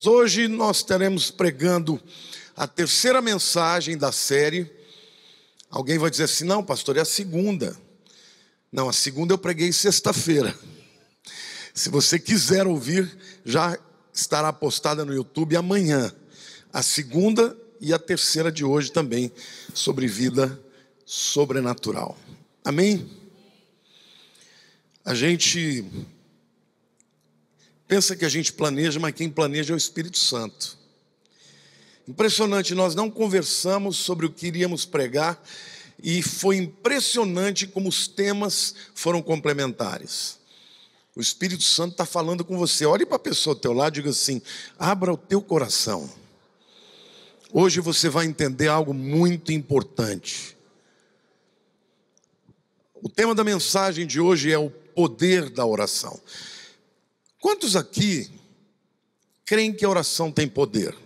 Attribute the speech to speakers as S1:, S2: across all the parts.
S1: Hoje nós estaremos pregando a terceira mensagem da série. Alguém vai dizer assim: não, pastor, é a segunda. Não, a segunda eu preguei sexta-feira. Se você quiser ouvir, já estará postada no YouTube amanhã. A segunda e a terceira de hoje também, sobre vida sobrenatural. Amém? A gente pensa que a gente planeja, mas quem planeja é o Espírito Santo. Impressionante, nós não conversamos sobre o que iríamos pregar e foi impressionante como os temas foram complementares. O Espírito Santo está falando com você. Olhe para a pessoa ao teu lado e diga assim: abra o teu coração. Hoje você vai entender algo muito importante. O tema da mensagem de hoje é o poder da oração. Quantos aqui creem que a oração tem poder?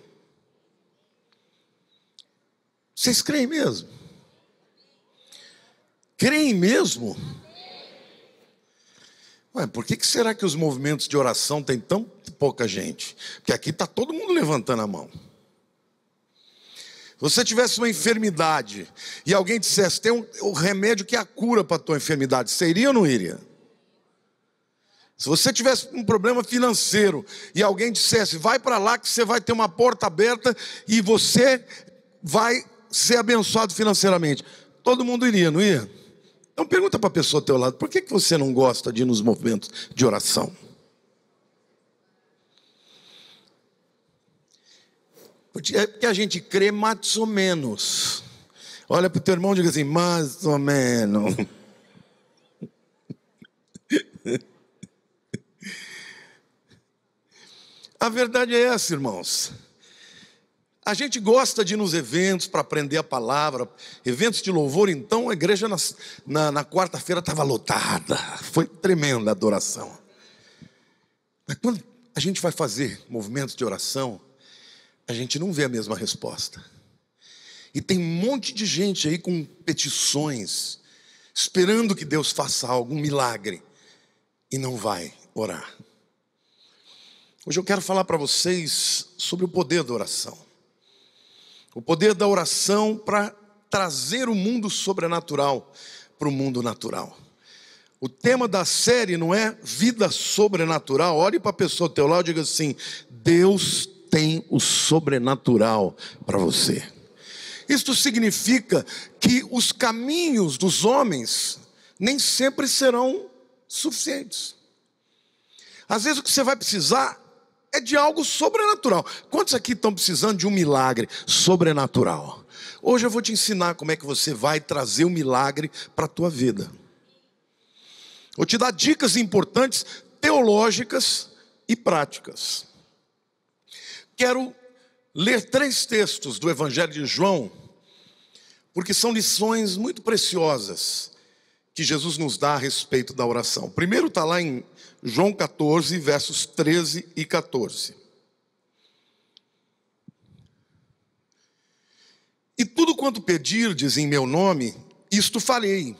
S1: Vocês creem mesmo? Creem mesmo? Ué, por que será que os movimentos de oração têm tão pouca gente? Porque aqui está todo mundo levantando a mão. Se você tivesse uma enfermidade e alguém dissesse: tem um remédio que é a cura para a tua enfermidade, você iria ou não iria? Se você tivesse um problema financeiro e alguém dissesse: vai para lá que você vai ter uma porta aberta e você vai ser abençoado financeiramente, todo mundo iria, não ia? Então pergunta para a pessoa ao teu lado: por que você não gosta de ir nos movimentos de oração? É porque a gente crê mais ou menos. Olha para o teu irmão e diga assim: mais ou menos. A verdade é essa, irmãos. A gente gosta de ir nos eventos para aprender a palavra. Eventos de louvor, então a igreja na quarta-feira estava lotada. Foi tremenda a adoração. Mas quando a gente vai fazer movimentos de oração, a gente não vê a mesma resposta. E tem um monte de gente aí com petições, esperando que Deus faça algum milagre, e não vai orar. Hoje eu quero falar para vocês sobre o poder da oração. O poder da oração para trazer o mundo sobrenatural para o mundo natural. O tema da série não é vida sobrenatural. Olhe para a pessoa ao teu lado e diga assim: Deus tem o sobrenatural para você. Isto significa que os caminhos dos homens nem sempre serão suficientes. Às vezes o que você vai precisar é de algo sobrenatural. Quantos aqui estão precisando de um milagre sobrenatural? Hoje eu vou te ensinar como é que você vai trazer um milagre para a tua vida. Vou te dar dicas importantes, teológicas e práticas. Quero ler 3 textos do Evangelho de João, porque são lições muito preciosas que Jesus nos dá a respeito da oração. O primeiro está lá em João 14, versos 13 e 14. E tudo quanto pedirdes em meu nome, isto farei,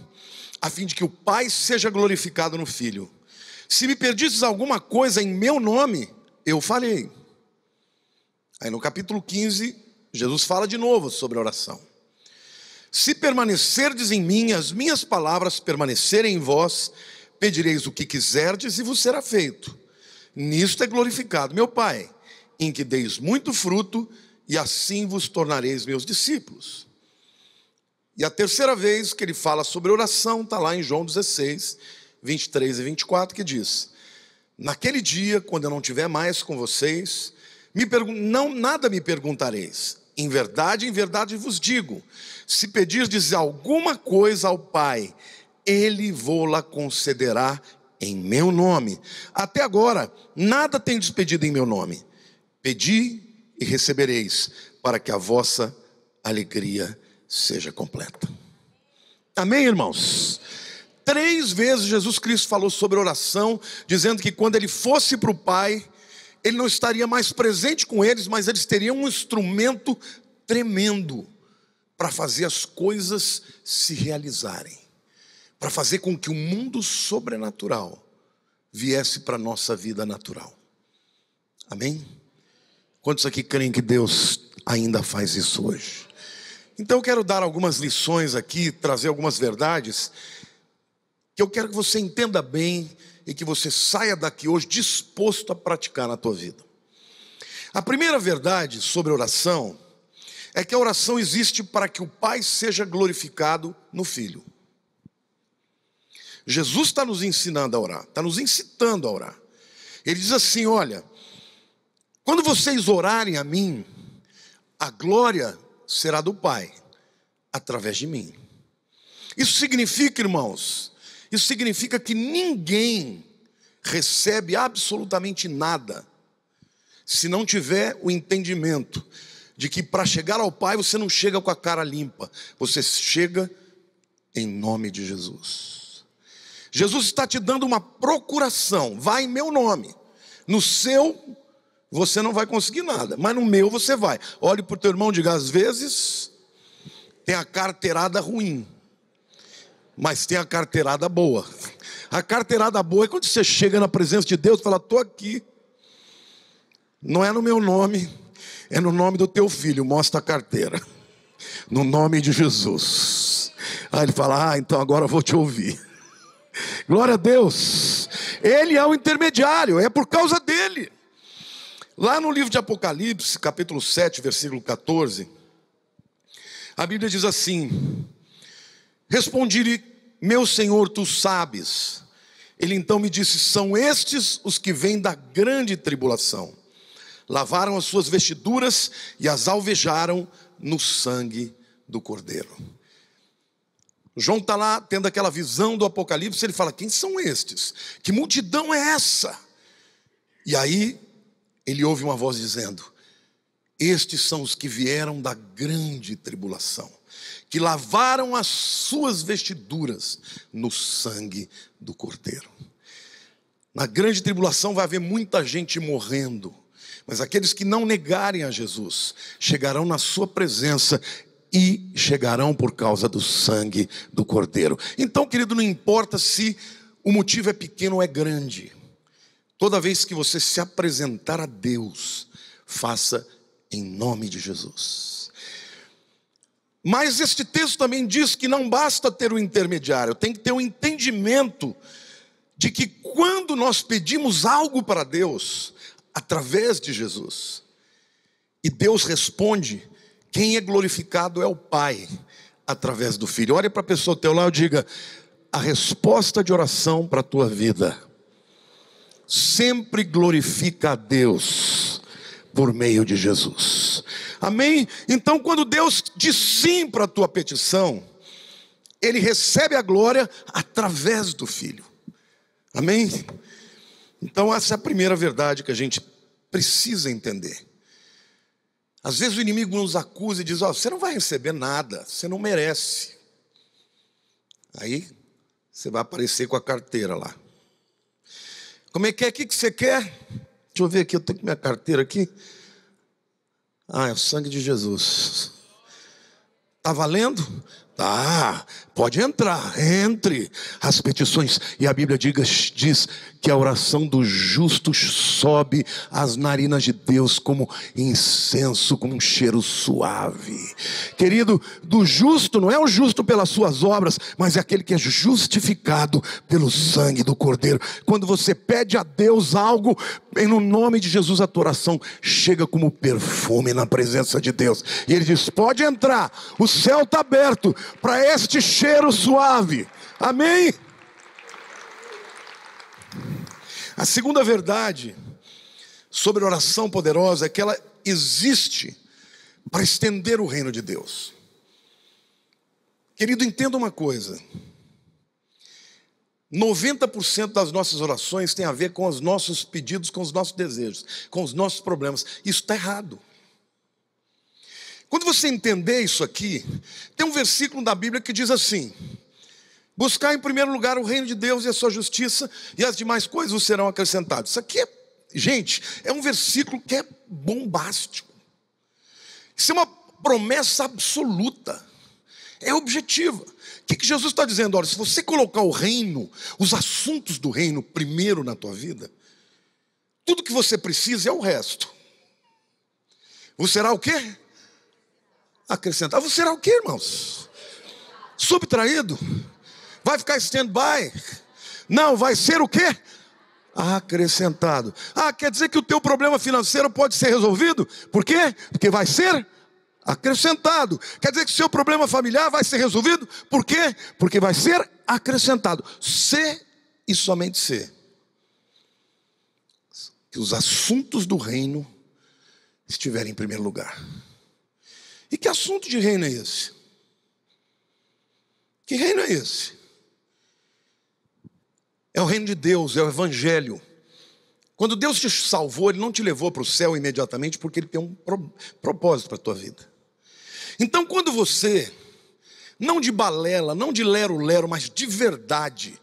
S1: a fim de que o Pai seja glorificado no Filho. Se me pedirdes alguma coisa em meu nome, eu farei. Aí no capítulo 15, Jesus fala de novo sobre a oração. Se permanecerdes em mim, as minhas palavras permanecerem em vós, pedireis o que quiserdes e vos será feito. Nisto é glorificado meu Pai, em que deis muito fruto, e assim vos tornareis meus discípulos. E a terceira vez que ele fala sobre oração, está lá em João 16, 23 e 24, que diz: naquele dia, quando eu não estiver mais com vocês, nada me perguntareis. Em verdade vos digo, se pedirdes alguma coisa ao Pai, Ele vô-la concederá em meu nome. Até agora, nada tendes pedido em meu nome. Pedi e recebereis, para que a vossa alegria seja completa. Amém, irmãos? 3 vezes Jesus Cristo falou sobre oração, dizendo que quando Ele fosse para o Pai, Ele não estaria mais presente com eles, mas eles teriam um instrumento tremendo para fazer as coisas se realizarem, para fazer com que o mundo sobrenatural viesse para a nossa vida natural. Amém? Quantos aqui creem que Deus ainda faz isso hoje? Então eu quero dar algumas lições aqui, trazer algumas verdades, que eu quero que você entenda bem e que você saia daqui hoje disposto a praticar na tua vida. A primeira verdade sobre oração é que a oração existe para que o Pai seja glorificado no Filho. Jesus está nos ensinando a orar, está nos incitando a orar. Ele diz assim, olha, quando vocês orarem a mim, a glória será do Pai, através de mim. Isso significa, irmãos, isso significa que ninguém recebe absolutamente nada, se não tiver o entendimento de que para chegar ao Pai você não chega com a cara limpa, você chega em nome de Jesus. Jesus está te dando uma procuração, vai em meu nome. No seu, você não vai conseguir nada, mas no meu você vai. Olhe para o teu irmão e diga, às vezes tem a carteirada ruim, mas tem a carteirada boa. A carteirada boa é quando você chega na presença de Deus e fala, estou aqui. Não é no meu nome, é no nome do teu filho, mostra a carteira. No nome de Jesus. Aí ele fala, então agora eu vou te ouvir. Glória a Deus. Ele é o intermediário, é por causa dele. Lá no livro de Apocalipse, capítulo 7, versículo 14, a Bíblia diz assim, respondi-lhe, meu Senhor, tu sabes. Ele então me disse, são estes os que vêm da grande tribulação. Lavaram as suas vestiduras e as alvejaram no sangue do Cordeiro. João está lá tendo aquela visão do Apocalipse, ele fala, quem são estes? Que multidão é essa? E aí ele ouve uma voz dizendo, estes são os que vieram da grande tribulação, que lavaram as suas vestiduras no sangue do Cordeiro. Na grande tribulação vai haver muita gente morrendo, mas aqueles que não negarem a Jesus chegarão na sua presença e chegarão por causa do sangue do Cordeiro. Então, querido, não importa se o motivo é pequeno ou é grande, toda vez que você se apresentar a Deus, faça em nome de Jesus. Mas este texto também diz que não basta ter o intermediário, tem que ter um entendimento de que quando nós pedimos algo para Deus, através de Jesus, e Deus responde, quem é glorificado é o Pai, através do Filho. Olha para a pessoa ao teu lado e diga, a resposta de oração para a tua vida sempre glorifica a Deus por meio de Jesus. Amém? Então quando Deus diz sim para a tua petição, Ele recebe a glória através do Filho. Amém? Então essa é a primeira verdade que a gente precisa entender. Às vezes o inimigo nos acusa e diz, você não vai receber nada, você não merece. Aí você vai aparecer com a carteira lá. Como é que você quer? Deixa eu ver aqui, eu tenho minha carteira aqui. É o sangue de Jesus. Está valendo? Tá, pode entrar, entre as petições. E a Bíblia diz que a oração do justo sobe às narinas de Deus como incenso, como um cheiro suave. Querido, do justo não é o justo pelas suas obras, mas é aquele que é justificado pelo sangue do Cordeiro. Quando você pede a Deus algo, no nome de Jesus, a tua oração chega como perfume na presença de Deus. E Ele diz, pode entrar, o céu está aberto para este cheiro suave. Amém? A segunda verdade sobre a oração poderosa é que ela existe para estender o reino de Deus. Querido, entenda uma coisa. 90% das nossas orações tem a ver com os nossos pedidos, com os nossos desejos, com os nossos problemas. Isso está errado. Quando você entender isso aqui, tem um versículo da Bíblia que diz assim, buscar em primeiro lugar o reino de Deus e a sua justiça, e as demais coisas vos serão acrescentadas. Isso aqui gente, é um versículo que é bombástico. Isso é uma promessa absoluta, é objetiva. O que Jesus está dizendo? Olha, se você colocar o reino, os assuntos do reino primeiro na tua vida, tudo que você precisa é o resto. Vos será o quê? Acrescentado. Vos será o quê, irmãos? Subtraído? Vai ficar stand-by? Não, vai ser o quê? Acrescentado. Quer dizer que o teu problema financeiro pode ser resolvido? Por quê? Porque vai ser acrescentado. Quer dizer que o seu problema familiar vai ser resolvido? Por quê? Porque vai ser acrescentado. Se e somente se que os assuntos do reino estiverem em primeiro lugar. E que assunto de reino é esse? Que reino é esse? É o reino de Deus, é o evangelho. Quando Deus te salvou, Ele não te levou para o céu imediatamente, porque Ele tem um propósito para a tua vida. Então quando você, não de balela, não de lero-lero, mas de verdade,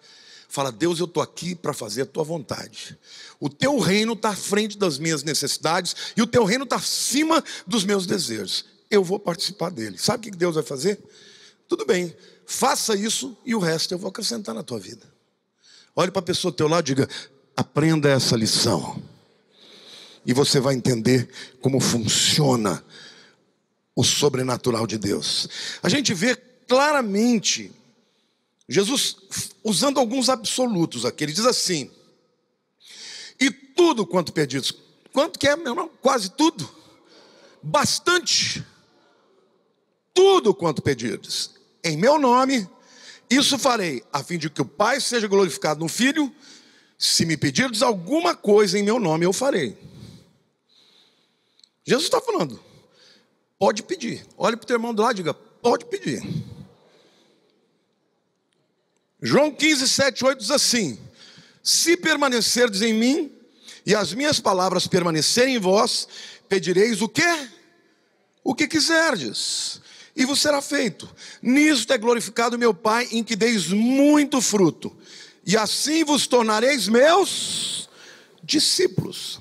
S1: fala: Deus, eu estou aqui para fazer a tua vontade. O teu reino está à frente das minhas necessidades, e o teu reino está acima dos meus desejos. Eu vou participar dele. Sabe o que Deus vai fazer? Tudo bem, faça isso e o resto eu vou acrescentar na tua vida. Olhe para a pessoa do teu lado e diga: aprenda essa lição. E você vai entender como funciona o sobrenatural de Deus. A gente vê claramente Jesus usando alguns absolutos aqui. Ele diz assim: e tudo quanto pedidos. Quanto que é, meu irmão? Quase tudo. Bastante. Tudo quanto pedidos. Em meu nome, isso farei, a fim de que o Pai seja glorificado no Filho. Se me pedirdes alguma coisa em meu nome, eu farei. Jesus está falando: pode pedir. Olhe para o teu irmão do lado e diga: pode pedir. João 15, 7, 8 diz assim: se permanecerdes em mim, e as minhas palavras permanecerem em vós, pedireis o quê? O que quiserdes, e vos será feito. Nisto é glorificado meu Pai, em que deis muito fruto, e assim vos tornareis meus discípulos.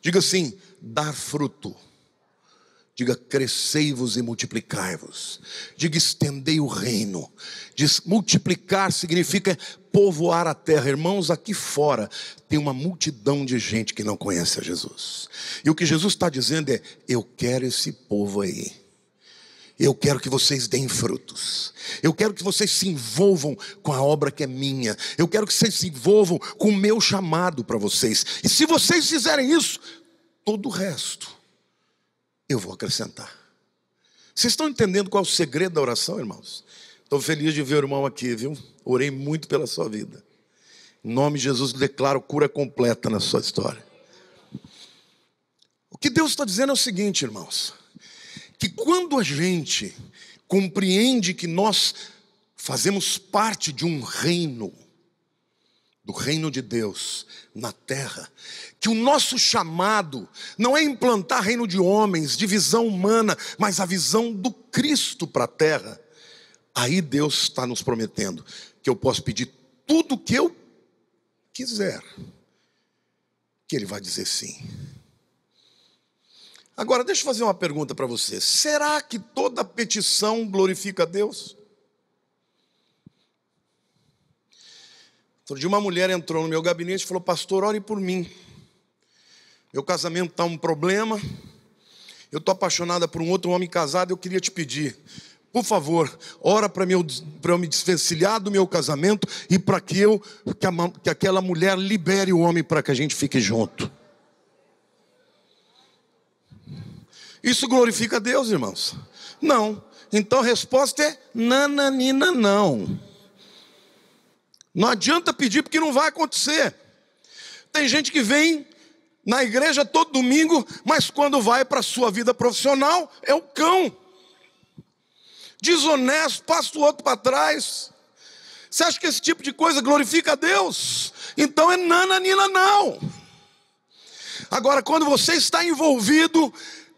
S1: Diga assim: dar fruto. Diga: crescei-vos e multiplicai-vos. Diga: estendei o reino. Diz: multiplicar significa povoar a terra. Irmãos, aqui fora tem uma multidão de gente que não conhece a Jesus. E o que Jesus está dizendo é: eu quero esse povo aí. Eu quero que vocês deem frutos. Eu quero que vocês se envolvam com a obra que é minha. Eu quero que vocês se envolvam com o meu chamado para vocês. E se vocês fizerem isso, todo o resto eu vou acrescentar. Vocês estão entendendo qual é o segredo da oração, irmãos? Estou feliz de ver o irmão aqui, viu? Orei muito pela sua vida. Em nome de Jesus, declaro cura completa na sua história. O que Deus está dizendo é o seguinte, irmãos: que quando a gente compreende que nós fazemos parte de um reino, do reino de Deus na terra, que o nosso chamado não é implantar reino de homens, de visão humana, mas a visão do Cristo para a terra, aí Deus está nos prometendo que eu posso pedir tudo o que eu quiser, que Ele vai dizer sim. Agora deixa eu fazer uma pergunta para você: será que toda petição glorifica a Deus? Outro dia uma mulher entrou no meu gabinete e falou: pastor, ore por mim. Meu casamento está um problema. Eu estou apaixonada por um outro homem casado. Eu queria te pedir, por favor, ora para eu me desvencilhar do meu casamento e para que aquela mulher libere o homem para que a gente fique junto. Isso glorifica a Deus, irmãos? Não. Então a resposta é nananina, não. Não adianta pedir porque não vai acontecer. Tem gente que vem na igreja todo domingo, mas quando vai para a sua vida profissional é o cão. Desonesto, passa o outro para trás. Você acha que esse tipo de coisa glorifica a Deus? Então é nananina, não. Agora, quando você está envolvido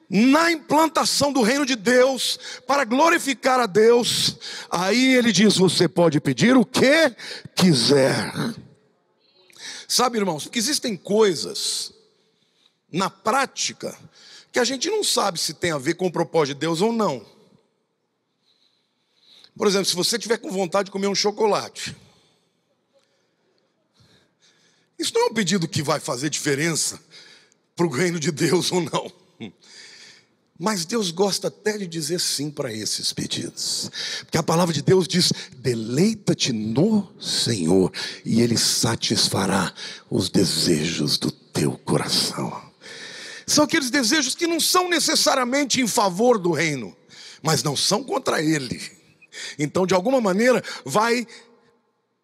S1: na implantação do reino de Deus, para glorificar a Deus, aí Ele diz: você pode pedir o que quiser. Sabe, irmãos, porque existem coisas na prática que a gente não sabe se tem a ver com o propósito de Deus ou não. Por exemplo, se você tiver com vontade de comer um chocolate, isso não é um pedido que vai fazer diferença para o reino de Deus ou não. Mas Deus gosta até de dizer sim para esses pedidos, porque a palavra de Deus diz: deleita-te no Senhor e Ele satisfará os desejos do teu coração. São aqueles desejos que não são necessariamente em favor do reino, mas não são contra Ele. Então, de alguma maneira, vai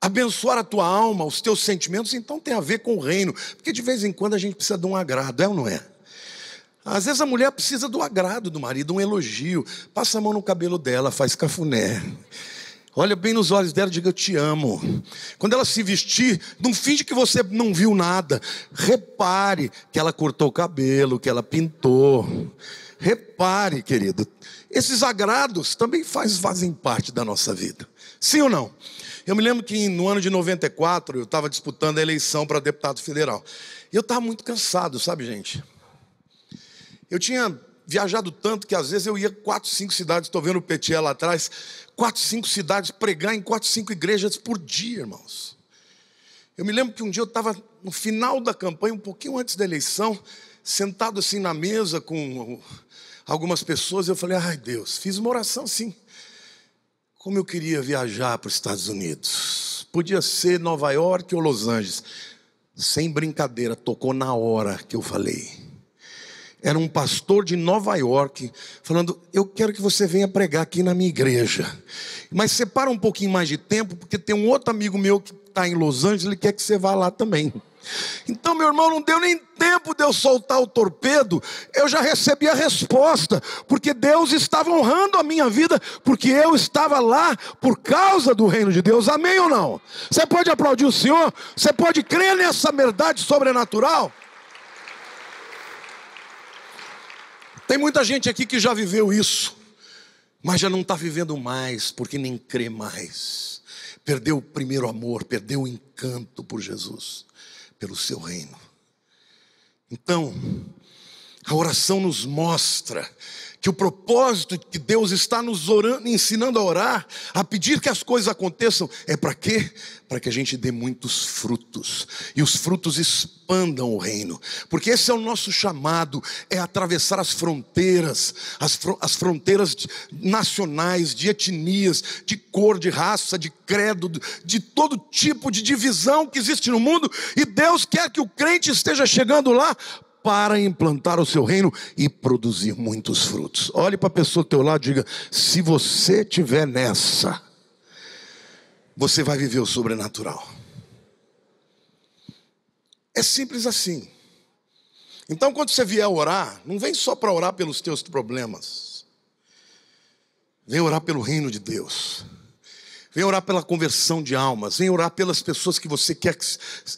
S1: abençoar a tua alma, os teus sentimentos. Então tem a ver com o reino, porque de vez em quando a gente precisa de um agrado, é ou não é? Às vezes a mulher precisa do agrado do marido, um elogio. Passa a mão no cabelo dela, faz cafuné, olha bem nos olhos dela e diga: eu te amo. Quando ela se vestir, não finge que você não viu nada. Repare que ela cortou o cabelo, que ela pintou. Repare, querido, esses agrados também fazem parte da nossa vida. Sim ou não? Eu me lembro que no ano de 94 eu estava disputando a eleição para deputado federal. E eu estava muito cansado, sabe, gente? Eu tinha viajado tanto que às vezes eu ia 4, 5 cidades. Estou vendo o Petiel lá atrás. 4, 5 cidades, pregar em 4, 5 igrejas por dia, irmãos. Eu me lembro que um dia eu estava no final da campanha, um pouquinho antes da eleição, sentado assim na mesa com algumas pessoas. Eu falei: ai Deus, fiz uma oração assim. Como eu queria viajar para os Estados Unidos. Podia ser Nova York ou Los Angeles. Sem brincadeira, tocou na hora que eu falei. Era um pastor de Nova York falando: eu quero que você venha pregar aqui na minha igreja, mas separa um pouquinho mais de tempo, porque tem um outro amigo meu que está em Los Angeles, ele quer que você vá lá também. Então, meu irmão, não deu nem tempo de eu soltar o torpedo, eu já recebi a resposta, porque Deus estava honrando a minha vida, porque eu estava lá por causa do reino de Deus. Amém ou não? Você pode aplaudir o Senhor? Você pode crer nessa verdade sobrenatural? Tem muita gente aqui que já viveu isso, mas já não está vivendo mais, porque nem crê mais. Perdeu o primeiro amor, perdeu o encanto por Jesus, pelo seu reino. Então, a oração nos mostra que o propósito que Deus está nos ensinando a orar, a pedir que as coisas aconteçam, é para quê? Para que a gente dê muitos frutos, e os frutos expandam o reino, porque esse é o nosso chamado, é atravessar as fronteiras, as fronteiras nacionais, de etnias, de cor, de raça, de credo, de todo tipo de divisão que existe no mundo, e Deus quer que o crente esteja chegando lá, para implantar o seu reino e produzir muitos frutos. Olhe para a pessoa do teu lado e diga: se você estiver nessa, você vai viver o sobrenatural. É simples assim. Então, quando você vier orar, não vem só para orar pelos teus problemas. Vem orar pelo reino de Deus. Vem orar pela conversão de almas. Vem orar pelas pessoas que você quer que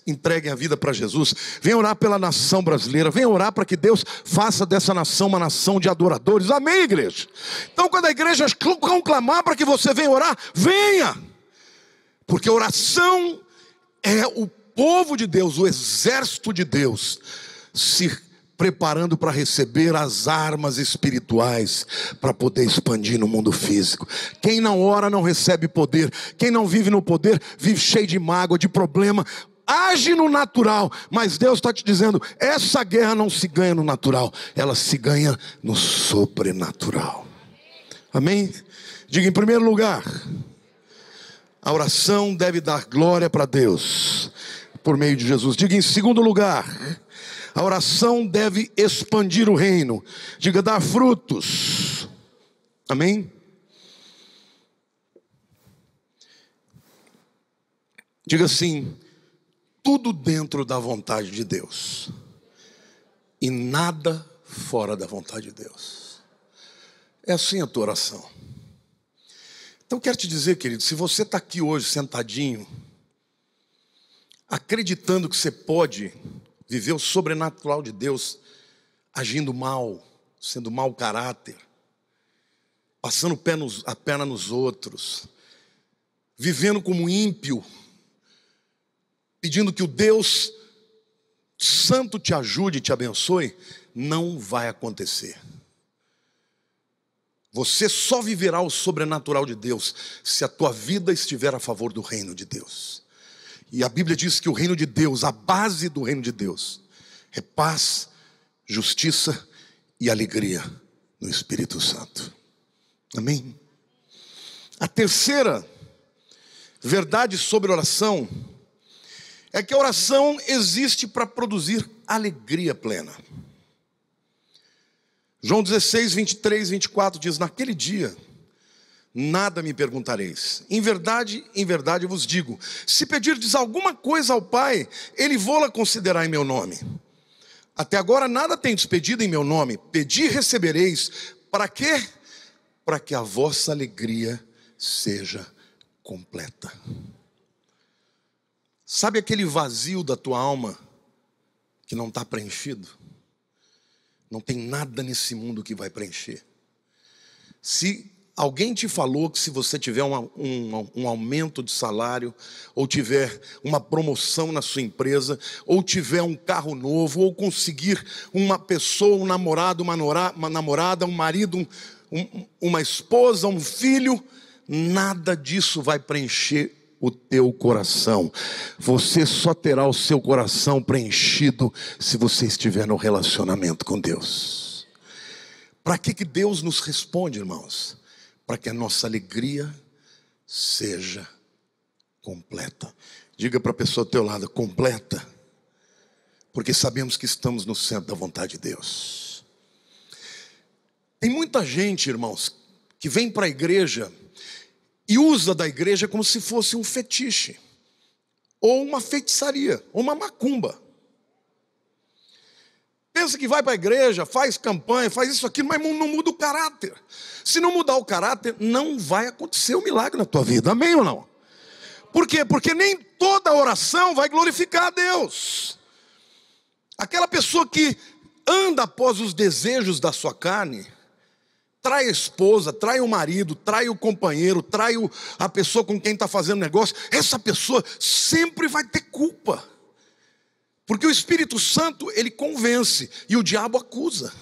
S1: entreguem a vida para Jesus. Vem orar pela nação brasileira. Vem orar para que Deus faça dessa nação uma nação de adoradores. Amém, igreja? Então, quando a igreja conclamar para que você venha orar, venha. Porque oração é o povo de Deus, o exército de Deus, se preparando para receber as armas espirituais para poder expandir no mundo físico. Quem não ora não recebe poder. Quem não vive no poder vive cheio de mágoa, de problema. Age no natural, mas Deus está te dizendo: essa guerra não se ganha no natural, ela se ganha no sobrenatural. Amém? Diga: em primeiro lugar, a oração deve dar glória para Deus por meio de Jesus. Diga: em segundo lugar, a oração deve expandir o reino. Diga: dar frutos. Amém? Diga assim: tudo dentro da vontade de Deus e nada fora da vontade de Deus. É assim a tua oração. Então quero te dizer, querido, se você está aqui hoje sentadinho, acreditando que você pode viver o sobrenatural de Deus, agindo mal, sendo mau caráter, passando a perna nos outros, vivendo como ímpio, pedindo que o Deus Santo te ajude e te abençoe, não vai acontecer. Você só viverá o sobrenatural de Deus se a tua vida estiver a favor do reino de Deus. E a Bíblia diz que o reino de Deus, a base do reino de Deus, é paz, justiça e alegria no Espírito Santo. Amém? A terceira verdade sobre oração é que a oração existe para produzir alegria plena. João 16, 23, 24 diz: naquele dia nada me perguntareis. Em verdade eu vos digo, se pedirdes alguma coisa ao Pai, Ele vô-la concederá em meu nome. Até agora nada tendes pedido em meu nome. Pedi e recebereis. Para quê? Para que a vossa alegria seja completa. Sabe aquele vazio da tua alma que não está preenchido? Não tem nada nesse mundo que vai preencher. Se alguém te falou que se você tiver um aumento de salário, ou tiver uma promoção na sua empresa, ou tiver um carro novo, ou conseguir uma pessoa, um namorado, uma namorada, um marido, uma esposa, um filho, nada disso vai preencher o teu coração. Você só terá o seu coração preenchido se você estiver no relacionamento com Deus. Para que Deus nos responde, irmãos? Para que a nossa alegria seja completa. Diga para a pessoa ao teu lado: completa. Porque sabemos que estamos no centro da vontade de Deus. Tem muita gente, irmãos, que vem para a igreja e usa da igreja como se fosse um fetiche, ou uma feitiçaria, ou uma macumba. Pensa que vai para a igreja, faz campanha, faz isso aqui, mas não muda o caráter. Se não mudar o caráter, não vai acontecer um milagre na tua vida. Amém ou não? Por quê? Porque nem toda oração vai glorificar a Deus. Aquela pessoa que anda após os desejos da sua carne, trai a esposa, trai o marido, trai o companheiro, trai a pessoa com quem está fazendo negócio, essa pessoa sempre vai ter culpa. Porque o Espírito Santo, ele convence e o diabo acusa.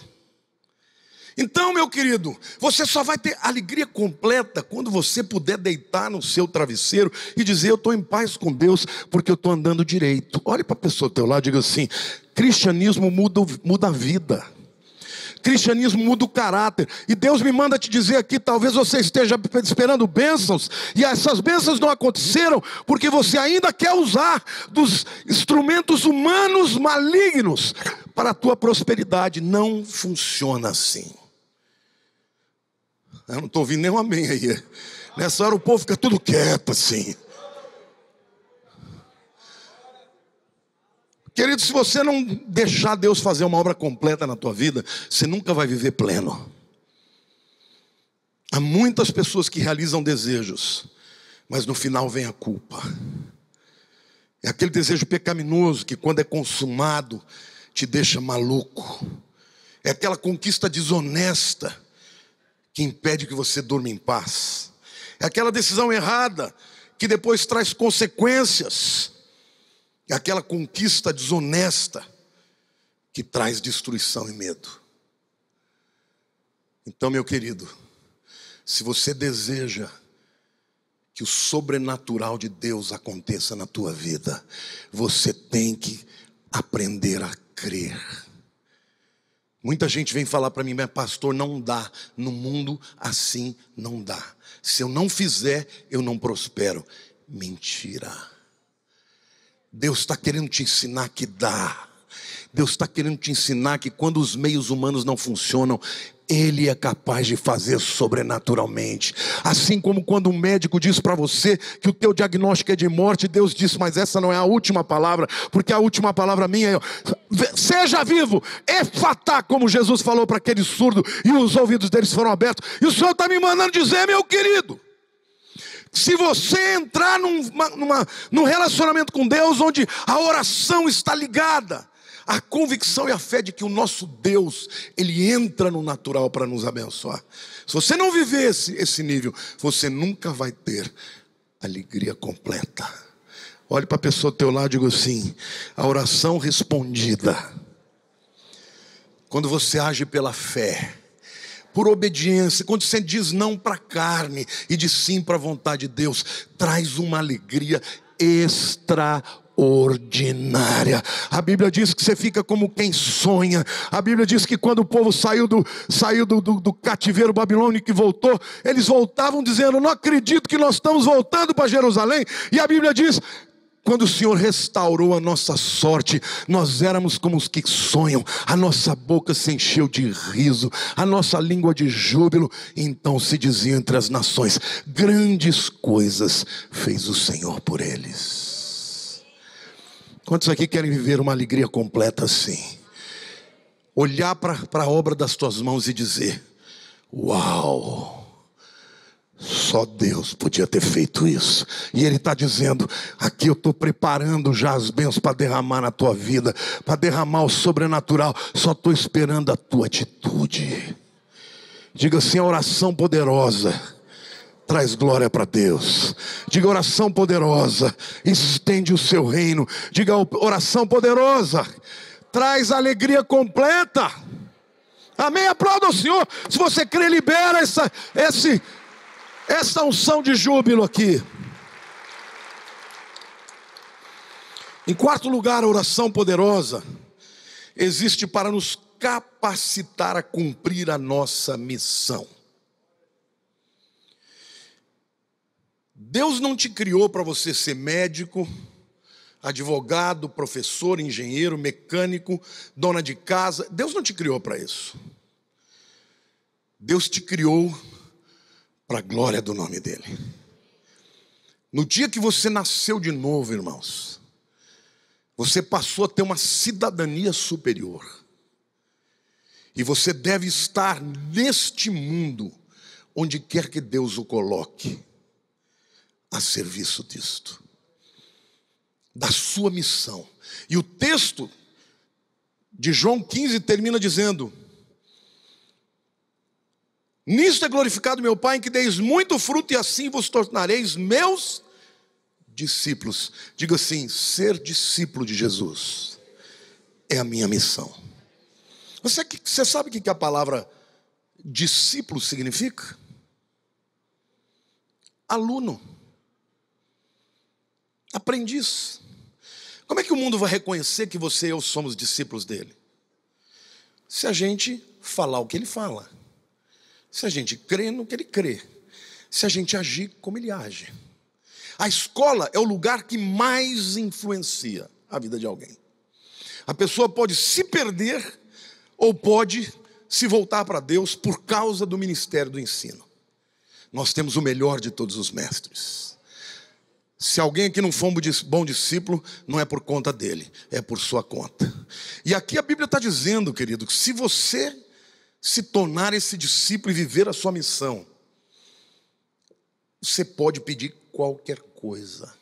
S1: Então, meu querido, você só vai ter alegria completa quando você puder deitar no seu travesseiro e dizer: eu estou em paz com Deus porque eu estou andando direito. Olhe para a pessoa ao teu lado e diga assim: cristianismo muda a vida. Cristianismo muda o caráter. E Deus me manda te dizer aqui: talvez você esteja esperando bênçãos, e essas bênçãos não aconteceram porque você ainda quer usar dos instrumentos humanos malignos para a tua prosperidade. Não funciona assim. Eu não estou ouvindo nenhum amém aí. Nessa hora o povo fica tudo quieto assim. Querido, se você não deixar Deus fazer uma obra completa na tua vida, você nunca vai viver pleno. Há muitas pessoas que realizam desejos, mas no final vem a culpa. É aquele desejo pecaminoso que, quando é consumado, te deixa maluco. É aquela conquista desonesta que impede que você durma em paz. É aquela decisão errada que depois traz consequências. É aquela conquista desonesta que traz destruição e medo. Então, meu querido, se você deseja que o sobrenatural de Deus aconteça na tua vida, você tem que aprender a crer. Muita gente vem falar para mim: mas pastor, não dá, no mundo assim não dá. Se eu não fizer, eu não prospero. Mentira. Deus está querendo te ensinar que dá. Deus está querendo te ensinar que quando os meios humanos não funcionam, Ele é capaz de fazer sobrenaturalmente. Assim como quando um médico diz para você que o teu diagnóstico é de morte, Deus disse: mas essa não é a última palavra, porque a última palavra minha é: seja vivo, efatá, como Jesus falou para aquele surdo, e os ouvidos deles foram abertos. E o Senhor está me mandando dizer, meu querido, se você entrar num relacionamento com Deus, onde a oração está ligada à convicção e à fé de que o nosso Deus, Ele entra no natural para nos abençoar. Se você não viver esse nível, você nunca vai ter alegria completa. Olhe para a pessoa ao teu lado e diga assim: a oração respondida, quando você age pela fé, por obediência, quando você diz não para a carne e diz sim para a vontade de Deus, traz uma alegria extraordinária. ordinária. A Bíblia diz que você fica como quem sonha. A Bíblia diz que quando o povo saiu do cativeiro babilônico e voltou, eles voltavam dizendo: não acredito que nós estamos voltando para Jerusalém. E a Bíblia diz: quando o Senhor restaurou a nossa sorte, nós éramos como os que sonham, a nossa boca se encheu de riso, a nossa língua de júbilo. Então se dizia entre as nações: grandes coisas fez o Senhor por eles. Quantos aqui querem viver uma alegria completa assim? Olhar para a obra das tuas mãos e dizer: uau! Só Deus podia ter feito isso. E Ele está dizendo: aqui eu estou preparando já as bênçãos para derramar na tua vida, para derramar o sobrenatural. Só estou esperando a tua atitude. Diga assim: a oração poderosa traz glória para Deus. Diga: oração poderosa estende o seu reino. Diga: oração poderosa traz alegria completa. Amém? Aplauda o Senhor. Se você crê, libera essa unção de júbilo aqui. Em quarto lugar, a oração poderosa existe para nos capacitar a cumprir a nossa missão. Deus não te criou para você ser médico, advogado, professor, engenheiro, mecânico, dona de casa. Deus não te criou para isso. Deus te criou para a glória do nome dEle. No dia que você nasceu de novo, irmãos, você passou a ter uma cidadania superior. E você deve estar neste mundo, onde quer que Deus o coloque, a serviço disto, da sua missão. E o texto de João 15 termina dizendo: nisto é glorificado meu Pai, em que deis muito fruto, e assim vos tornareis meus discípulos. Diga assim: ser discípulo de Jesus é a minha missão. Você sabe o que a palavra discípulo significa? Aluno, aprendiz. Como é que o mundo vai reconhecer que você e eu somos discípulos dele? Se a gente falar o que ele fala, se a gente crê no que ele crê, se a gente agir como ele age. A escola é o lugar que mais influencia a vida de alguém. A pessoa pode se perder ou pode se voltar para Deus por causa do ministério do ensino. Nós temos o melhor de todos os mestres. Se alguém aqui não for um bom discípulo, não é por conta dele, é por sua conta. E aqui a Bíblia está dizendo, querido, que se você se tornar esse discípulo e viver a sua missão, você pode pedir qualquer coisa.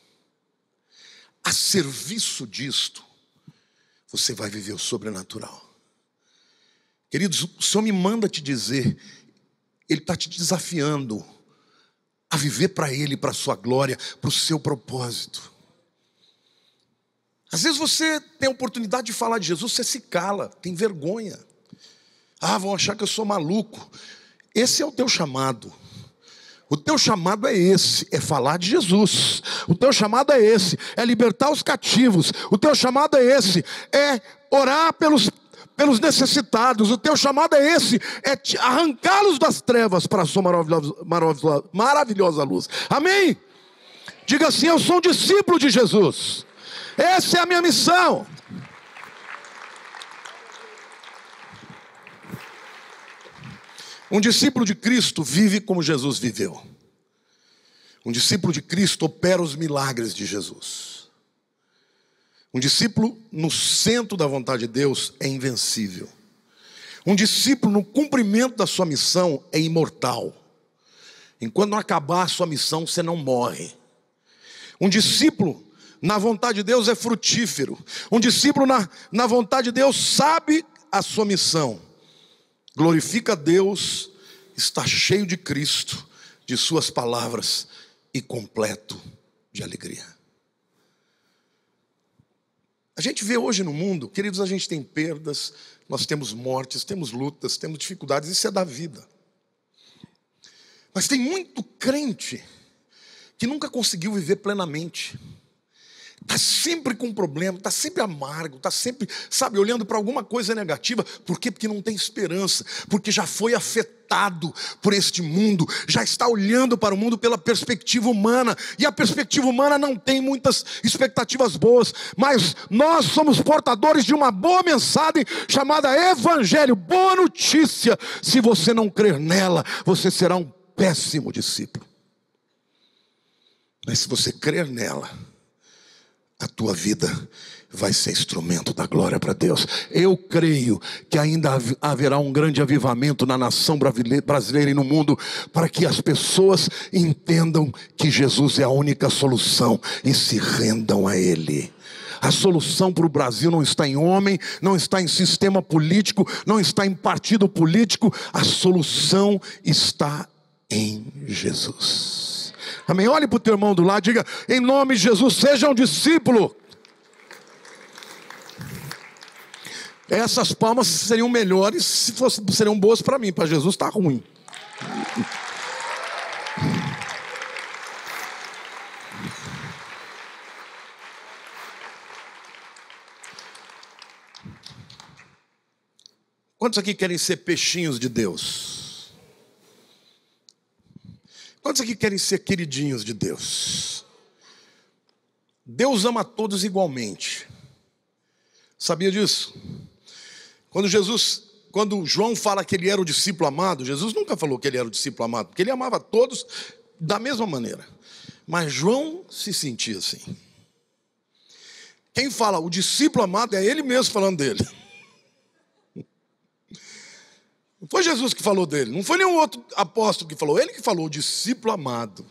S1: A serviço disto, você vai viver o sobrenatural. Queridos, o Senhor me manda te dizer, Ele está te desafiando a viver para Ele, para a sua glória, para o seu propósito. Às vezes você tem a oportunidade de falar de Jesus, você se cala, tem vergonha. Vão achar que eu sou maluco. Esse é o teu chamado. O teu chamado é esse, é falar de Jesus. O teu chamado é esse, é libertar os cativos. O teu chamado é esse, é orar pelos necessitados. O teu chamado é esse, é arrancá-los das trevas para a sua maravilhosa luz. Amém? Diga assim: eu sou um discípulo de Jesus. Essa é a minha missão. Um discípulo de Cristo vive como Jesus viveu. Um discípulo de Cristo opera os milagres de Jesus. Um discípulo no centro da vontade de Deus é invencível. Um discípulo no cumprimento da sua missão é imortal. Enquanto não acabar a sua missão, você não morre. Um discípulo na vontade de Deus é frutífero. Um discípulo na vontade de Deus sabe a sua missão. Glorifica a Deus, está cheio de Cristo, de suas palavras e completo de alegria. A gente vê hoje no mundo, queridos, a gente tem perdas, nós temos mortes, temos lutas, temos dificuldades, isso é da vida. Mas tem muito crente que nunca conseguiu viver plenamente. está sempre com problema, está sempre amargo, está sempre, sabe, olhando para alguma coisa negativa. Por quê? Porque não tem esperança, porque já foi afetado por este mundo, já está olhando para o mundo pela perspectiva humana, e a perspectiva humana não tem muitas expectativas boas, mas nós somos portadores de uma boa mensagem chamada Evangelho, boa notícia. Se você não crer nela, você será um péssimo discípulo. Mas se você crer nela, a tua vida vai ser instrumento da glória para Deus. Eu creio que ainda haverá um grande avivamento na nação brasileira e no mundo, para que as pessoas entendam que Jesus é a única solução e se rendam a Ele. A solução para o Brasil não está em homem, não está em sistema político, não está em partido político. A solução está em Jesus. Amém? Olhe para o teu irmão do lado, diga: em nome de Jesus, seja um discípulo. Essas palmas seriam melhores se seriam boas para mim, para Jesus está ruim. Quantos aqui querem ser peixinhos de Deus? Quantos aqui querem ser queridinhos de Deus? Deus ama a todos igualmente. Sabia disso? Quando João fala que ele era o discípulo amado, Jesus nunca falou que ele era o discípulo amado, porque ele amava todos da mesma maneira. Mas João se sentia assim. Quem fala o discípulo amado é ele mesmo falando dele. Não foi Jesus que falou dele, não foi nenhum outro apóstolo que falou, ele que falou, o discípulo amado.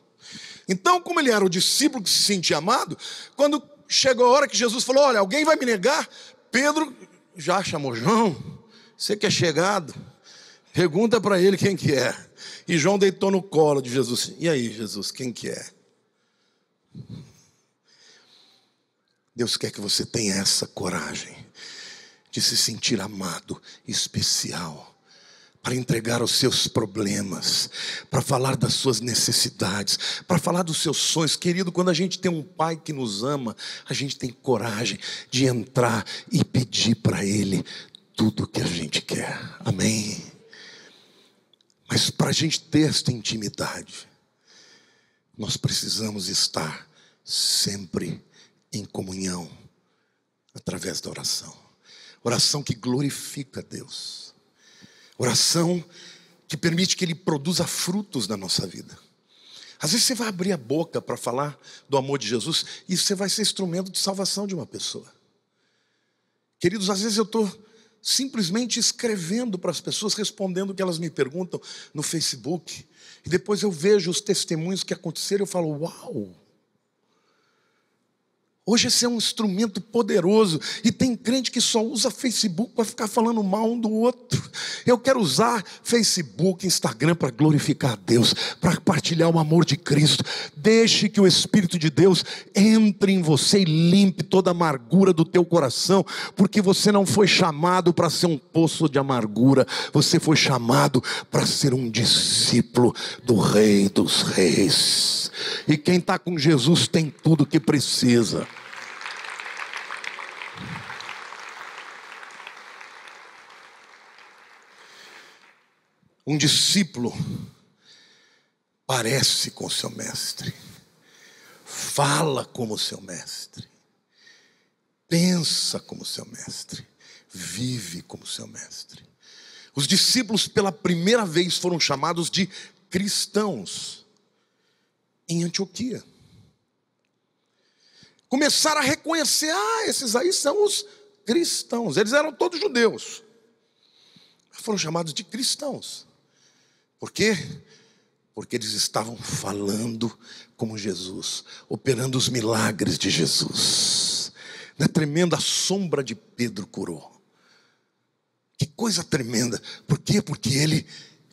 S1: Então, como ele era o discípulo que se sentia amado, quando chegou a hora que Jesus falou: olha, alguém vai me negar, Pedro já chamou João, você que é chegado, pergunta para ele quem que é. E João deitou no colo de Jesus. E aí, Jesus, quem que é? Deus quer que você tenha essa coragem de se sentir amado, especial, para entregar os seus problemas, para falar das suas necessidades, para falar dos seus sonhos. Querido, quando a gente tem um pai que nos ama, a gente tem coragem de entrar e pedir para Ele tudo o que a gente quer. Amém? Mas para a gente ter esta intimidade, nós precisamos estar sempre em comunhão, através da oração. Oração que glorifica a Deus. Oração que permite que Ele produza frutos na nossa vida. Às vezes você vai abrir a boca para falar do amor de Jesus e você vai ser instrumento de salvação de uma pessoa. Queridos, às vezes eu estou simplesmente escrevendo para as pessoas, respondendo o que elas me perguntam no Facebook. E depois eu vejo os testemunhos que aconteceram e eu falo: uau! Hoje esse é um instrumento poderoso. E tem crente que só usa Facebook para ficar falando mal um do outro. Eu quero usar Facebook, Instagram para glorificar a Deus, para partilhar o amor de Cristo. Deixe que o Espírito de Deus entre em você e limpe toda a amargura do teu coração. Porque você não foi chamado para ser um poço de amargura. Você foi chamado para ser um discípulo do Rei dos Reis. E quem está com Jesus tem tudo o que precisa. Um discípulo parece com o seu mestre, fala como o seu mestre, pensa como o seu mestre, vive como o seu mestre. Os discípulos pela primeira vez foram chamados de cristãos em Antioquia. Começaram a reconhecer: esses aí são os cristãos. Eles eram todos judeus, foram chamados de cristãos. Por quê? Porque eles estavam falando como Jesus, operando os milagres de Jesus. Na tremenda sombra de Pedro curou. Que coisa tremenda. Por quê? Porque ele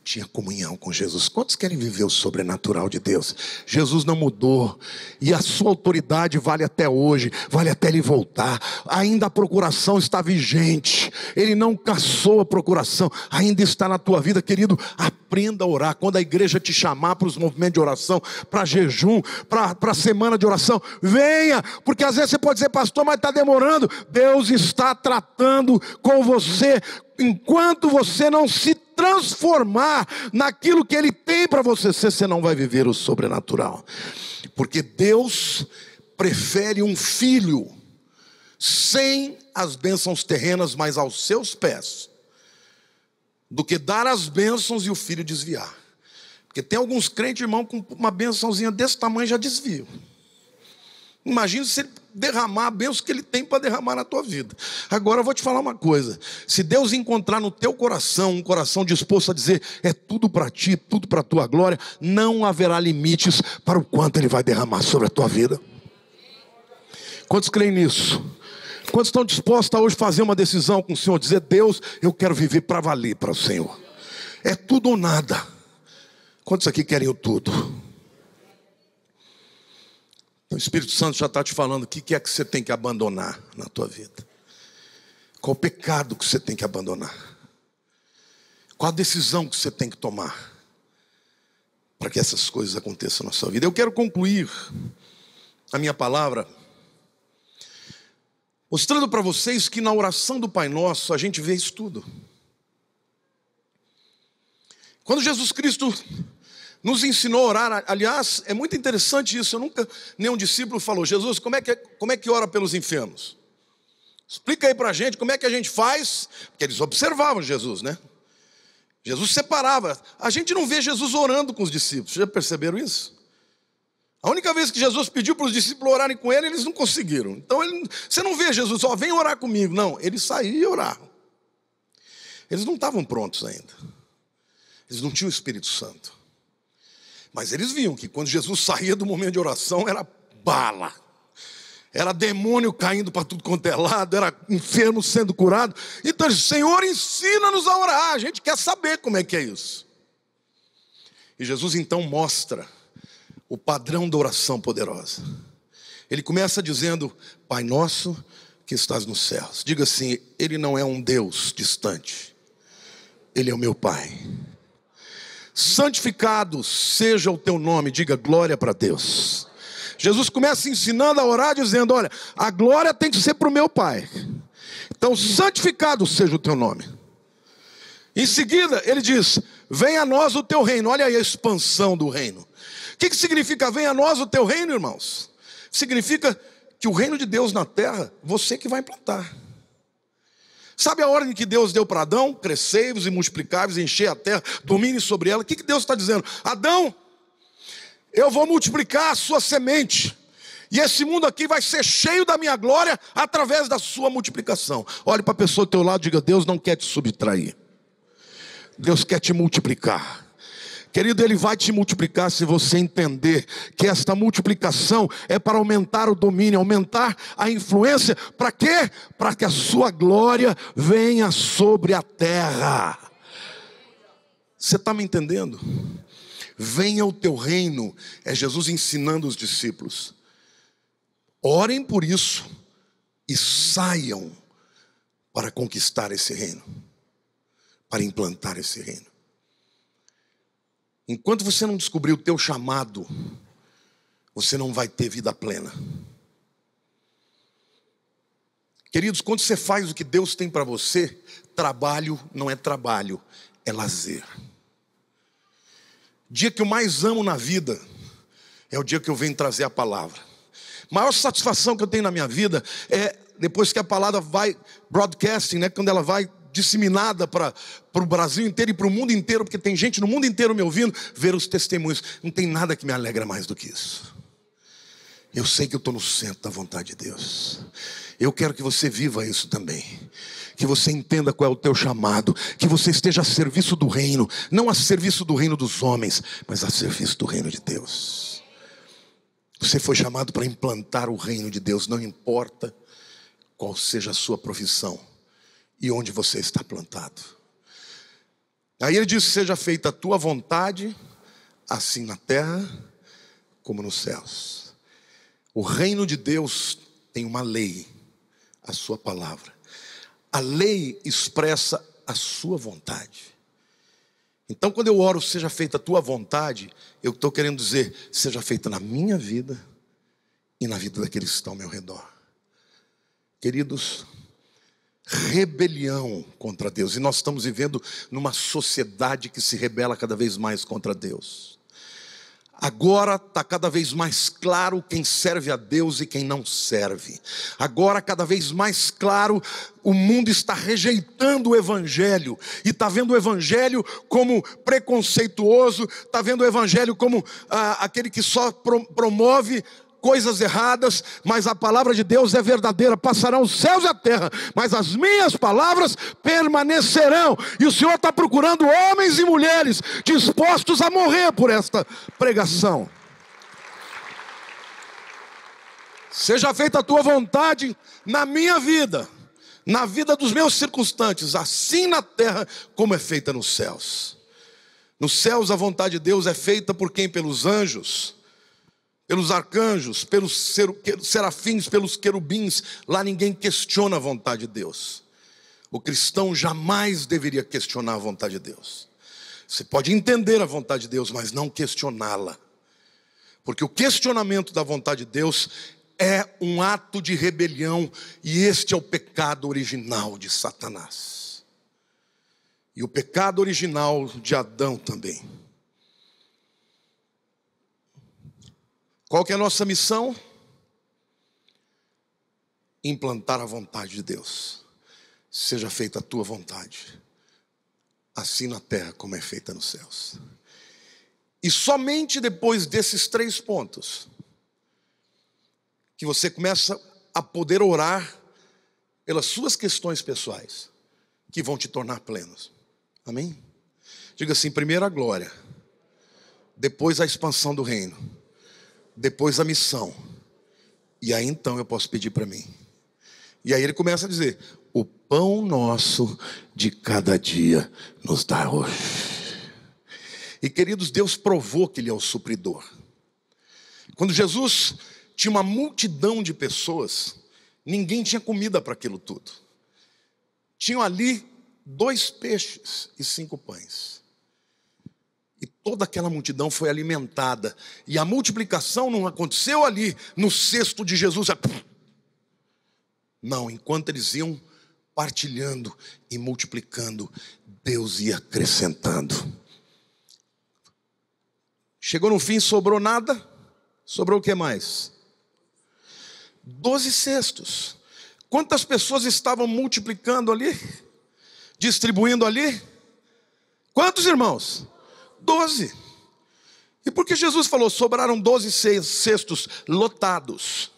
S1: tinha comunhão com Jesus. Quantos querem viver o sobrenatural de Deus? Jesus não mudou, e a sua autoridade vale até hoje, vale até Ele voltar. Ainda a procuração está vigente, Ele não cassou a procuração, ainda está na tua vida. Querido, aprenda aprenda a orar. Quando a igreja te chamar para os movimentos de oração, para jejum, para a semana de oração, venha, porque às vezes você pode dizer, pastor, mas está demorando. Deus está tratando com você. Enquanto você não se transformar naquilo que Ele tem para você não vai viver o sobrenatural. Porque Deus prefere um filho sem as bênçãos terrenas, mas aos seus pés, do que dar as bênçãos e o filho desviar. Porque tem alguns crentes, irmão, com uma bênçãozinha desse tamanho já desviam. Imagina se ele derramar a bênção que ele tem para derramar na tua vida. Agora eu vou te falar uma coisa. Se Deus encontrar no teu coração um coração disposto a dizer, é tudo para ti, tudo para a tua glória, não haverá limites para o quanto Ele vai derramar sobre a tua vida. Quantos creem nisso? Quantos estão dispostos a hoje fazer uma decisão com o Senhor? Dizer, Deus, eu quero viver para valer para o Senhor. É tudo ou nada. Quantos aqui querem o tudo? O Espírito Santo já está te falando o que é que você tem que abandonar na tua vida. Qual o pecado que você tem que abandonar. Qual a decisão que você tem que tomar para que essas coisas aconteçam na sua vida. Eu quero concluir a minha palavra mostrando para vocês que na oração do Pai Nosso a gente vê isso tudo. Quando Jesus Cristo nos ensinou a orar, aliás, é muito interessante isso, nenhum discípulo falou, Jesus, como é que ora pelos enfermos? Explica aí para a gente como é que a gente faz, porque eles observavam Jesus, né? Jesus separava, a gente não vê Jesus orando com os discípulos, já perceberam isso? A única vez que Jesus pediu para os discípulos orarem com ele, eles não conseguiram. Então você não vê Jesus, vem orar comigo. Não, eles saíam e oravam. Eles não estavam prontos ainda. Eles não tinham o Espírito Santo. Mas eles viam que quando Jesus saía do momento de oração, era bala. Era demônio caindo para tudo quanto é lado, era enfermo sendo curado. Então, Senhor, ensina-nos a orar. A gente quer saber como é que é isso. E Jesus então mostra o padrão da oração poderosa. Ele começa dizendo, Pai nosso que estás nos céus. Diga assim, Ele não é um Deus distante. Ele é o meu Pai. Santificado seja o teu nome. Diga glória para Deus. Jesus começa ensinando a orar dizendo, olha, a glória tem que ser para o meu Pai. Então santificado seja o teu nome. Em seguida ele diz, venha a nós o teu reino. Olha aí a expansão do reino. O que significa venha a nós o teu reino, irmãos? Significa que o reino de Deus na terra, você que vai implantar. Sabe a ordem que Deus deu para Adão? Crescei-vos e multiplicai-vos, enchei a terra, domine sobre ela. O que Deus está dizendo? Adão, eu vou multiplicar a sua semente. E esse mundo aqui vai ser cheio da minha glória através da sua multiplicação. Olhe para a pessoa do teu lado e diga, Deus não quer te subtrair. Deus quer te multiplicar. Querido, Ele vai te multiplicar se você entender que esta multiplicação é para aumentar o domínio, aumentar a influência. Para quê? Para que a sua glória venha sobre a terra. Você está me entendendo? Venha o teu reino. É Jesus ensinando os discípulos. Orem por isso e saiam para conquistar esse reino, para implantar esse reino. Enquanto você não descobrir o teu chamado, você não vai ter vida plena. Queridos, quando você faz o que Deus tem para você, trabalho não é trabalho, é lazer. O dia que eu mais amo na vida é o dia que eu venho trazer a palavra. A maior satisfação que eu tenho na minha vida é depois que a palavra vai broadcasting, né, quando ela vai disseminada para o Brasil inteiro e para o mundo inteiro, porque tem gente no mundo inteiro me ouvindo, ver os testemunhos. Não tem nada que me alegra mais do que isso. Eu sei que eu estou no centro da vontade de Deus. Eu quero que você viva isso também. Que você entenda qual é o teu chamado. Que você esteja a serviço do reino. Não a serviço do reino dos homens, mas a serviço do reino de Deus. Você foi chamado para implantar o reino de Deus. Não importa qual seja a sua profissão e onde você está plantado. Aí ele diz, seja feita a tua vontade, assim na terra como nos céus. O reino de Deus tem uma lei, a sua palavra. A lei expressa a sua vontade. Então, quando eu oro, seja feita a tua vontade, eu estou querendo dizer, seja feita na minha vida e na vida daqueles que estão ao meu redor. Queridos, rebelião contra Deus. E nós estamos vivendo numa sociedade que se rebela cada vez mais contra Deus. Agora está cada vez mais claro quem serve a Deus e quem não serve. Agora cada vez mais claro, o mundo está rejeitando o Evangelho. E está vendo o Evangelho como preconceituoso. Está vendo o Evangelho como aquele que só promove coisas erradas, mas a palavra de Deus é verdadeira. Passarão os céus e a terra, mas as minhas palavras permanecerão. E o Senhor está procurando homens e mulheres dispostos a morrer por esta pregação. Seja feita a tua vontade na minha vida, na vida dos meus circunstantes, assim na terra como é feita nos céus. Nos céus a vontade de Deus é feita por quem? Pelos anjos, pelos arcanjos, pelos serafins, pelos querubins. Lá ninguém questiona a vontade de Deus. O cristão jamais deveria questionar a vontade de Deus. Você pode entender a vontade de Deus, mas não questioná-la. Porque o questionamento da vontade de Deus é um ato de rebelião, e este é o pecado original de Satanás. E o pecado original de Adão também. Qual que é a nossa missão? Implantar a vontade de Deus. Seja feita a tua vontade, assim na terra como é feita nos céus. E somente depois desses 3 pontos, que você começa a poder orar pelas suas questões pessoais, que vão te tornar plenos. Amém? Diga assim: primeiro a glória, depois a expansão do reino, depois a missão, e aí então eu posso pedir para mim. E aí ele começa a dizer: o pão nosso de cada dia nos dá hoje. E queridos, Deus provou que Ele é o supridor. Quando Jesus tinha uma multidão de pessoas, ninguém tinha comida para aquilo tudo. Tinham ali 2 peixes e 5 pães. E toda aquela multidão foi alimentada. E a multiplicação não aconteceu ali no cesto de Jesus. Não, enquanto eles iam partilhando e multiplicando, Deus ia acrescentando. Chegou no fim, sobrou nada. Sobrou o que mais? 12 cestos. Quantas pessoas estavam multiplicando ali? Distribuindo ali? Quantos irmãos? 12. E por que Jesus falou sobraram 12 cestos lotados?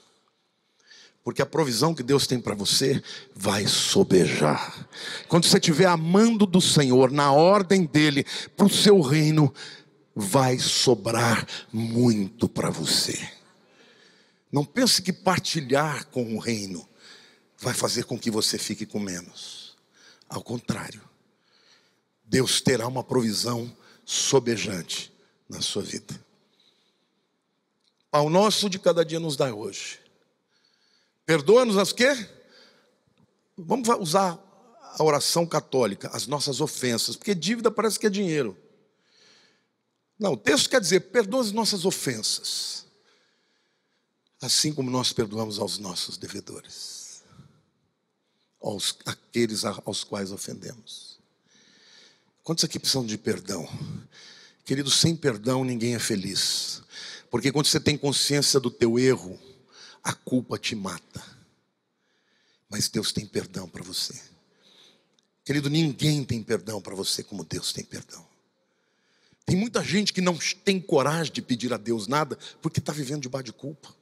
S1: Porque a provisão que Deus tem para você vai sobejar. Quando você estiver amando do Senhor, na ordem dEle, para o seu reino, vai sobrar muito para você. Não pense que partilhar com o reino vai fazer com que você fique com menos. Ao contrário, Deus terá uma provisão sobejante na sua vida. Pão nosso de cada dia nos dá hoje. Perdoa-nos as quê? Vamos usar a oração católica, as nossas ofensas, porque dívida parece que é dinheiro. Não, o texto quer dizer: perdoa as nossas ofensas, assim como nós perdoamos aos nossos devedores, aqueles aos quais ofendemos. Quantos aqui precisam de perdão? Querido, sem perdão ninguém é feliz. Porque quando você tem consciência do teu erro, a culpa te mata. Mas Deus tem perdão para você. Querido, ninguém tem perdão para você como Deus tem perdão. Tem muita gente que não tem coragem de pedir a Deus nada, porque está vivendo debaixo de culpa.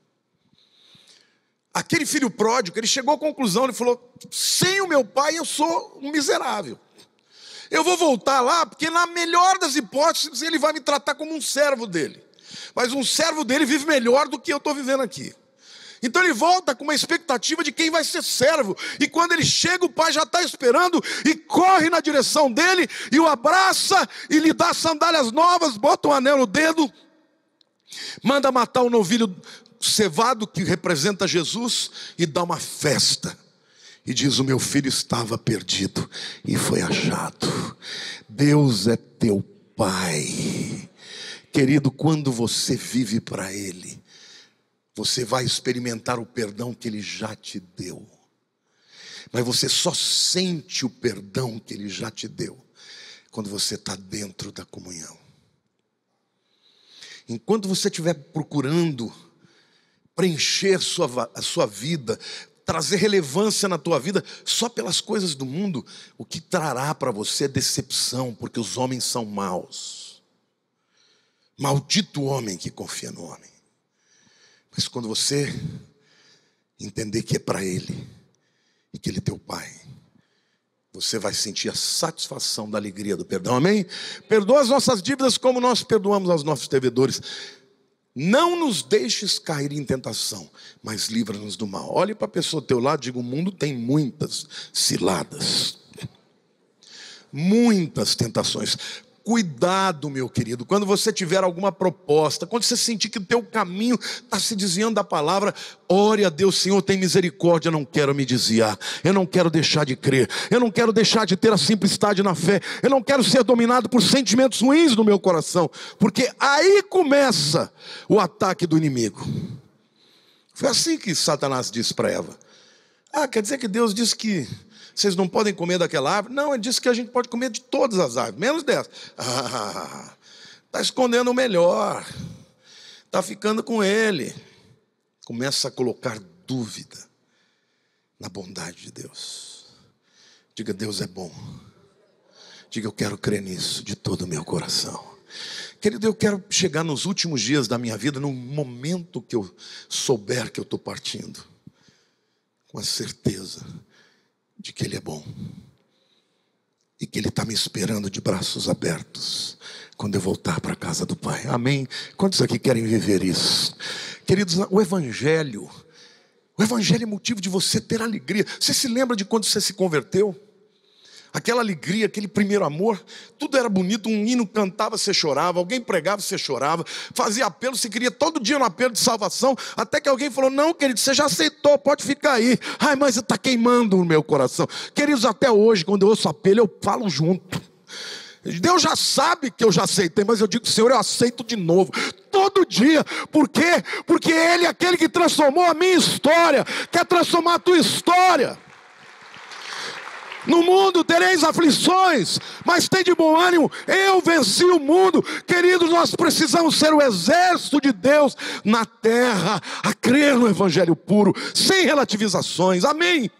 S1: Aquele filho pródigo, ele chegou à conclusão, ele falou: sem o meu pai eu sou um miserável. Eu vou voltar lá, porque na melhor das hipóteses ele vai me tratar como um servo dele. Mas um servo dele vive melhor do que eu estou vivendo aqui. Então ele volta com uma expectativa de quem vai ser servo. E quando ele chega, o pai já está esperando e corre na direção dele e o abraça e lhe dá sandálias novas, bota um anel no dedo, manda matar um novilho cevado que representa Jesus e dá uma festa. E diz: o meu filho estava perdido e foi achado. Deus é teu Pai. Querido, quando você vive para Ele, você vai experimentar o perdão que Ele já te deu. Mas você só sente o perdão que Ele já te deu quando você está dentro da comunhão. Enquanto você estiver procurando preencher a sua vida, trazer relevância na tua vida só pelas coisas do mundo, o que trará para você é decepção, porque os homens são maus. Maldito o homem que confia no homem. Mas quando você entender que é para Ele e que Ele é teu Pai, você vai sentir a satisfação da alegria do perdão, amém? Perdoa as nossas dívidas como nós perdoamos aos nossos devedores. Não nos deixes cair em tentação, mas livra-nos do mal. Olhe para a pessoa do teu lado e diga: o mundo tem muitas ciladas, muitas tentações. Cuidado, meu querido, quando você tiver alguma proposta, quando você sentir que o teu caminho está se desviando da palavra, ore a Deus: Senhor, tem misericórdia, eu não quero me desviar, eu não quero deixar de crer, eu não quero deixar de ter a simplicidade na fé, eu não quero ser dominado por sentimentos ruins no meu coração, porque aí começa o ataque do inimigo. Foi assim que Satanás disse para Eva: quer dizer que Deus disse que vocês não podem comer daquela árvore? Não, Ele disse que a gente pode comer de todas as árvores, menos dessa. Está escondendo o melhor, está ficando com ele. Começa a colocar dúvida na bondade de Deus. Diga: Deus é bom. Diga: eu quero crer nisso de todo o meu coração. Querido, eu quero chegar nos últimos dias da minha vida, no momento que eu souber que eu estou partindo, com a certeza de que Ele é bom e que Ele está me esperando de braços abertos quando eu voltar para a casa do Pai, amém? Quantos aqui querem viver isso? Queridos, o Evangelho é motivo de você ter alegria. Você se lembra de quando você se converteu? Aquela alegria, aquele primeiro amor, tudo era bonito, um hino cantava, você chorava, alguém pregava, você chorava, fazia apelo, você queria todo dia um apelo de salvação, até que alguém falou: não, querido, você já aceitou, pode ficar aí. Ai, mas está queimando no meu coração. Queridos, até hoje, quando eu ouço apelo, eu falo junto. Deus já sabe que eu já aceitei, mas eu digo: Senhor, eu aceito de novo, todo dia. Por quê? Porque Ele é aquele que transformou a minha história, quer transformar a tua história. No mundo tereis aflições, mas tem de bom ânimo, eu venci o mundo. Queridos, nós precisamos ser o exército de Deus na terra, a crer no Evangelho puro, sem relativizações, amém?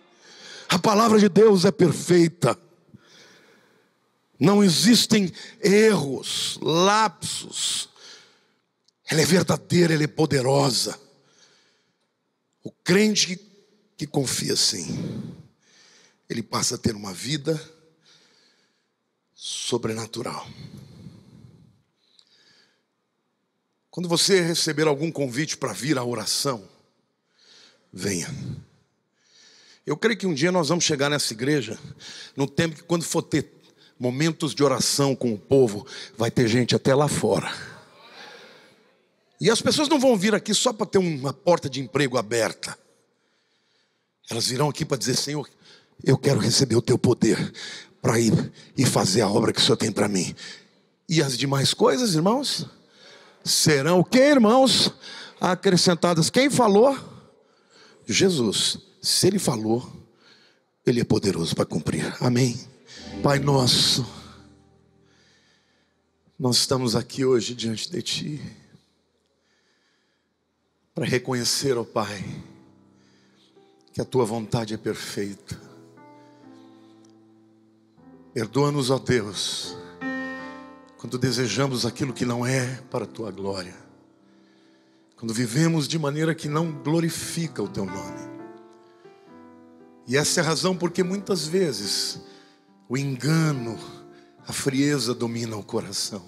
S1: A palavra de Deus é perfeita, não existem erros, lapsos. Ela é verdadeira, ela é poderosa. O crente que confia assim, ele passa a ter uma vida sobrenatural. Quando você receber algum convite para vir à oração, venha. Eu creio que um dia nós vamos chegar nessa igreja, no tempo que, quando for ter momentos de oração com o povo, vai ter gente até lá fora. E as pessoas não vão vir aqui só para ter uma porta de emprego aberta. Elas virão aqui para dizer: Senhor, eu quero receber o teu poder para ir e fazer a obra que o Senhor tem para mim. E as demais coisas, irmãos, serão o que, irmãos? Acrescentadas. Quem falou? Jesus. Se Ele falou, Ele é poderoso para cumprir, amém? Pai nosso, nós estamos aqui hoje diante de Ti para reconhecer, ó Pai, que a Tua vontade é perfeita. Perdoa-nos, ó Deus, quando desejamos aquilo que não é para a Tua glória, quando vivemos de maneira que não glorifica o Teu nome. E essa é a razão porque muitas vezes o engano, a frieza domina o coração.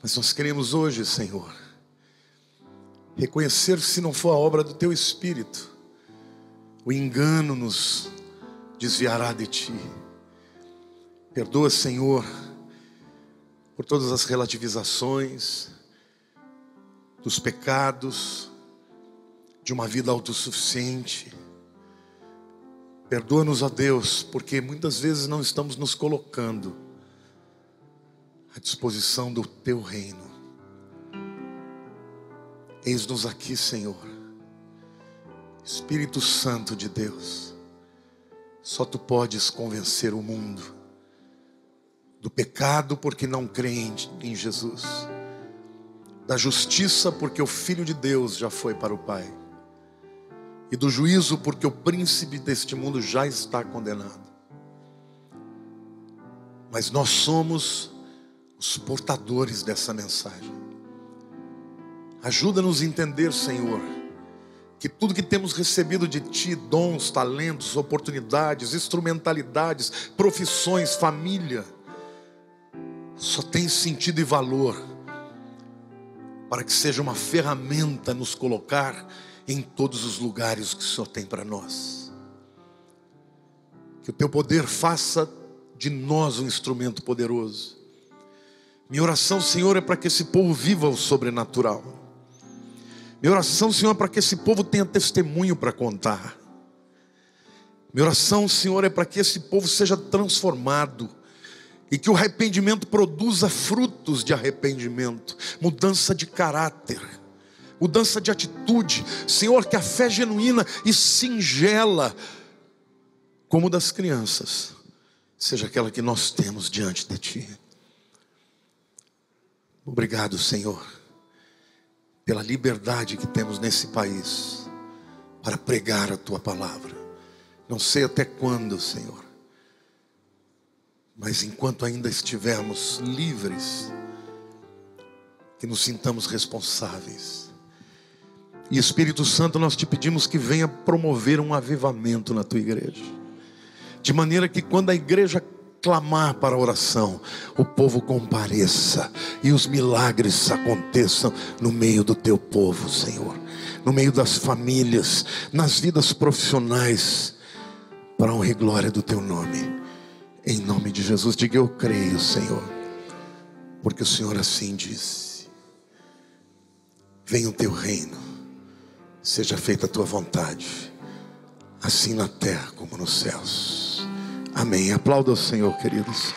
S1: Mas nós queremos hoje, Senhor, reconhecer, se não for a obra do Teu Espírito, o engano nos desviará de Ti. Perdoa, Senhor, por todas as relativizações dos pecados, de uma vida autossuficiente. Perdoa-nos, ó Deus, porque muitas vezes não estamos nos colocando à disposição do teu reino. Eis-nos aqui, Senhor. Espírito Santo de Deus, só tu podes convencer o mundo do pecado porque não crê em Jesus, da justiça porque o Filho de Deus já foi para o Pai, e do juízo porque o príncipe deste mundo já está condenado. Mas nós somos os portadores dessa mensagem. Ajuda-nos a entender, Senhor, que tudo que temos recebido de Ti, dons, talentos, oportunidades, instrumentalidades, profissões, família, só tem sentido e valor para que seja uma ferramenta a nos colocar em todos os lugares que o Senhor tem para nós. Que o Teu poder faça de nós um instrumento poderoso. Minha oração, Senhor, é para que esse povo viva o sobrenatural. Minha oração, Senhor, é para que esse povo tenha testemunho para contar. Minha oração, Senhor, é para que esse povo seja transformado e que o arrependimento produza frutos de arrependimento, mudança de caráter, mudança de atitude. Senhor, que a fé genuína e singela, como das crianças, seja aquela que nós temos diante de Ti. Obrigado, Senhor, pela liberdade que temos nesse país para pregar a Tua palavra. Não sei até quando, Senhor, mas enquanto ainda estivermos livres, que nos sintamos responsáveis. E Espírito Santo, nós te pedimos que venha promover um avivamento na Tua igreja, de maneira que quando a igreja clamar para a oração, o povo compareça e os milagres aconteçam no meio do Teu povo, Senhor, no meio das famílias, nas vidas profissionais, para a honra e glória do Teu nome. Em nome de Jesus, diga: eu creio, Senhor, porque o Senhor assim disse. Venha o Teu reino, seja feita a Tua vontade, assim na terra como nos céus. Amém. Aplauda o Senhor, queridos.